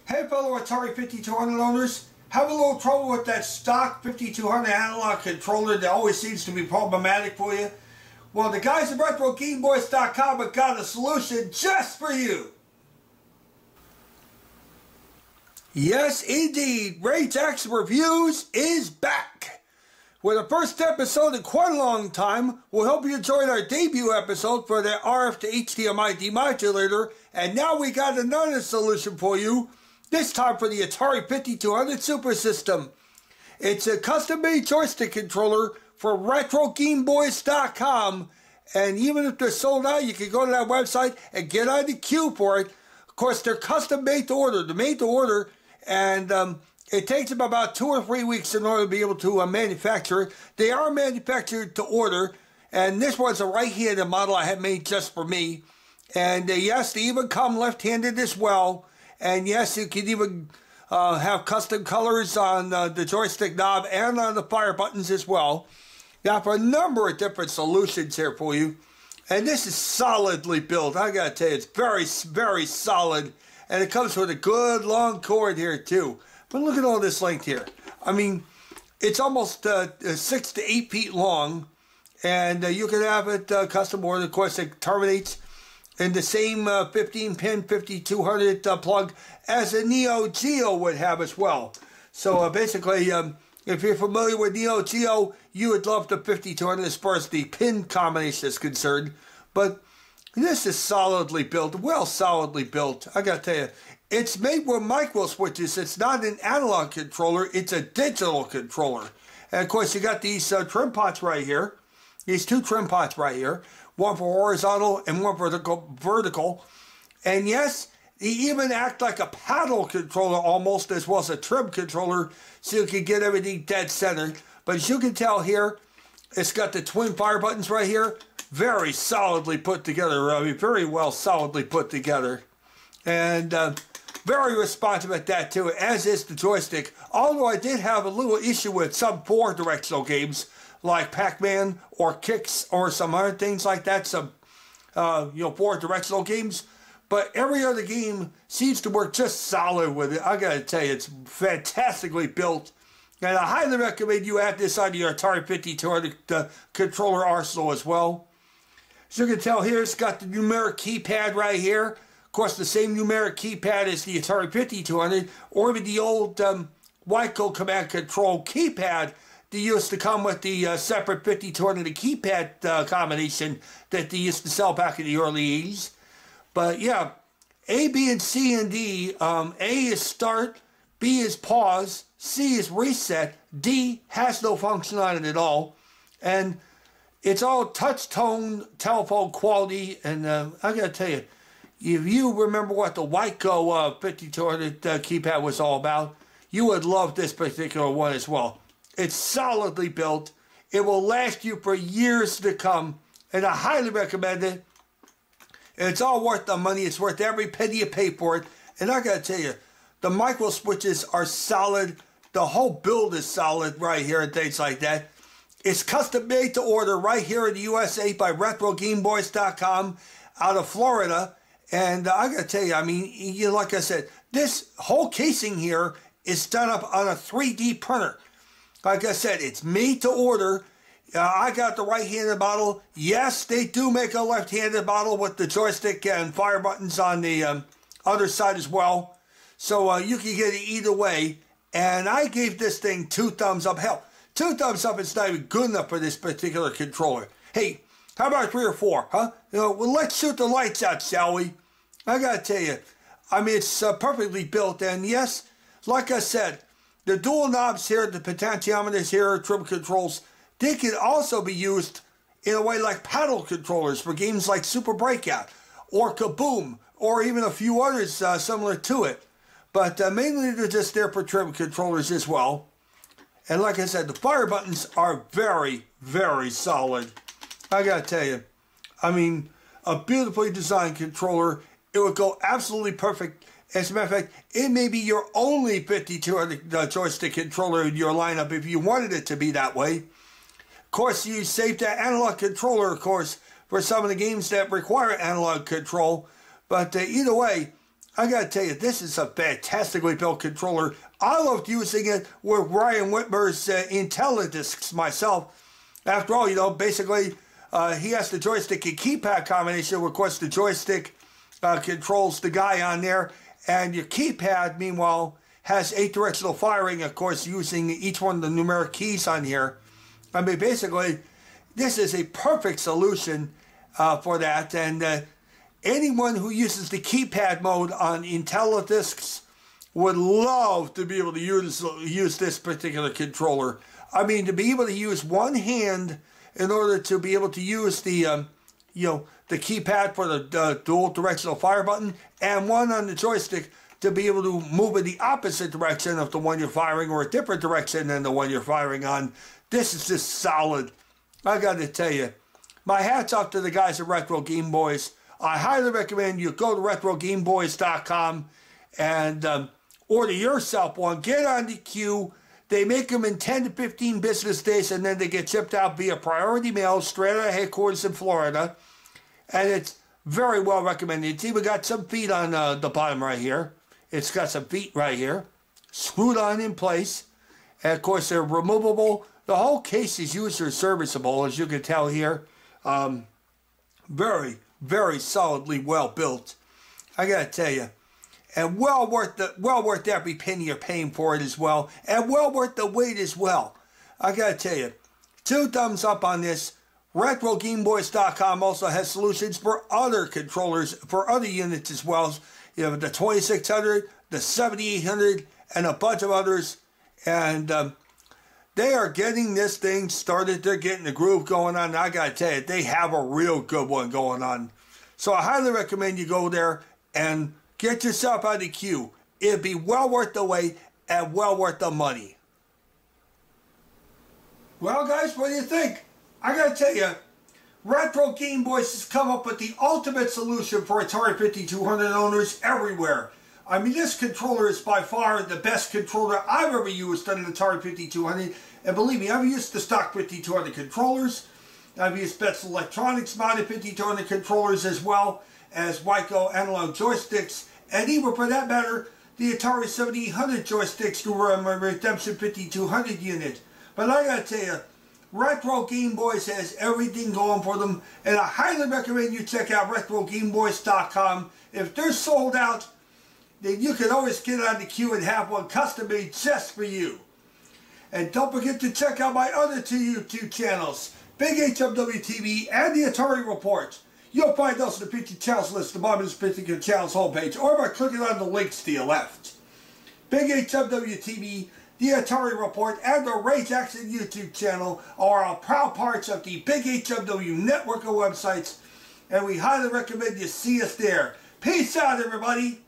Hey fellow Atari 5200 owners, have a little trouble with that stock 5200 analog controller that always seems to be problematic for you? Well, the guys at RetroGameBoyz.com have got a solution just for you. Yes, indeed, Rage X Reviews is back. With the first episode in quite a long time, we'll hope you enjoyed our debut episode for the RF to HDMI demodulator, and now we got another solution for you. This time for the Atari 5200 Super System. It's a custom-made joystick controller for RetroGameBoyz.com, and even if they're sold out, you can go to that website and get on the queue for it. Of course, they're custom-made to order. They're made to order, and it takes them about 2 or 3 weeks in order to be able to manufacture it. They are manufactured to order, and this one's a right-handed model I have made just for me. And yes, they even come left-handed as well. And yes, you can even have custom colors on the joystick knob and on the fire buttons as well. Now, for a number of different solutions here for you. And this is solidly built. I gotta tell you, it's very, very solid. And it comes with a good long cord here too. But look at all this length here. I mean, it's almost 6 to 8 feet long. And you can have it custom ordered. Of course, it terminates in the same 15-pin 5200 plug as a Neo Geo would have as well. So basically, if you're familiar with Neo Geo, you would love the 5200 as far as the pin combination is concerned. But this is solidly built, well solidly built. I gotta tell you, it's made with micro switches. It's not an analog controller, it's a digital controller. And of course, you got these trim pots right here. These 2 trim pots right here. One for horizontal and one vertical. And yes, they even act like a paddle controller almost, as well as a trim controller, so you can get everything dead center. But as you can tell here, it's got the twin fire buttons right here. Very solidly put together. I mean, very well solidly put together. And very responsive at that too, as is the joystick. Although I did have a little issue with some 4-directional games, like Pac-Man or Kicks or some other things like that, some 4-directional games. But every other game seems to work just solid with it. I gotta tell you, it's fantastically built. And I highly recommend you add this on your Atari 5200 controller arsenal as well. As you can tell here, it's got the numeric keypad right here. Of course, the same numeric keypad as the Atari 5200, or even the old Wyco command control keypad. They used to come with the separate 5200 keypad combination that they used to sell back in the early 80s. But yeah, A, B, and C, and D. A is start, B is pause, C is reset, D has no function on it at all. And it's all touch tone telephone quality. And I gotta tell you, if you remember what the Wyco 5200 keypad was all about, you would love this particular one as well. It's solidly built. It will last you for years to come. And I highly recommend it. It's all worth the money. It's worth every penny you pay for it. And I gotta tell you, the micro switches are solid. The whole build is solid right here and things like that. It's custom made to order right here in the USA by RetroGameBoyz.com out of Florida. And I gotta tell you, I mean, like I said, this whole casing here is done up on a 3D printer. Like I said, it's made to order. I got the right-handed model. Yes, they do make a left-handed model with the joystick and fire buttons on the other side as well. So you can get it either way. And I gave this thing 2 thumbs up. Hell, 2 thumbs up is not even good enough for this particular controller. Hey, how about 3 or 4, huh? Well, let's shoot the lights out, shall we? I gotta tell you, I mean, it's perfectly built. And yes, like I said, the dual knobs here, the potentiometers here, trim controls, they can also be used in a way like paddle controllers for games like Super Breakout or Kaboom or even a few others similar to it. But mainly they're just there for trim controllers as well. And like I said, the fire buttons are very, very solid. I gotta tell you, I mean, a beautifully designed controller. It would go absolutely perfect. As a matter of fact, it may be your only 5200 joystick controller in your lineup if you wanted it to be that way. Of course, you save that analog controller, of course, for some of the games that require analog control. But either way, I gotta tell you, this is a fantastically built controller. I loved using it with Ryan Whitmer's IntelliDiscs myself. After all, you know, basically, he has the joystick and keypad combination. Of course, the joystick controls the guy on there, and your keypad, meanwhile, has 8 directional firing, of course, using each one of the numeric keys on here. I mean, basically, this is a perfect solution for that, and anyone who uses the keypad mode on IntelliDiscs would love to be able to use this particular controller. I mean, to be able to use one hand in order to be able to use the, the keypad for the dual directional fire button, and one on the joystick to be able to move in the opposite direction of the one you're firing, or a different direction than the one you're firing on. This is just solid. I got to tell you, my hat's off to the guys at Retro Game Boyz. I highly recommend you go to RetroGameBoyz.com and order yourself one. Get on the queue. They make them in 10 to 15 business days, and then they get shipped out via priority mail straight out of headquarters in Florida. And it's very well recommended. It's even got some feet on the bottom right here. It's got some feet right here, screwed on in place. And of course, they're removable. The whole case is user serviceable, as you can tell here. Very, very solidly well built. I gotta tell you. And well worth every penny you're paying for it as well. And well worth the wait as well. I gotta tell you, 2 thumbs up on this. RetroGameBoyz.com also has solutions for other controllers, for other units as well. You have the 2600, the 7800, and a bunch of others. And they are getting this thing started. They're getting the groove going on. And I gotta tell you, they have a real good one going on. So I highly recommend you go there and get yourself out of the queue. It'd be well worth the wait and well worth the money. Well, guys, what do you think? I gotta tell you, Retro Game Boyz has come up with the ultimate solution for Atari 5200 owners everywhere. I mean, this controller is by far the best controller I've ever used on an Atari 5200. And believe me, I've used the stock 5200 controllers. I've used Betts Electronics mounted 5200 controllers, as well as Wico analog joysticks. And even for that matter, the Atari 7800 joysticks through my Redemption 5200 unit. But I gotta tell you, Retro Game Boyz has everything going for them, and I highly recommend you check out RetroGameBoyz.com. If they're sold out, then you can always get on the queue and have one custom made just for you. And don't forget to check out my other 2 YouTube channels, Big HMW TV and the Atari Report. You'll find those in the featured channels list at the bottom of this particular channel's homepage, or by clicking on the links to your left. Big HMW TV, the Atari Report, and the Ray Jackson YouTube channel are all proud parts of the Big HMW network of websites, and we highly recommend you see us there. Peace out, everybody.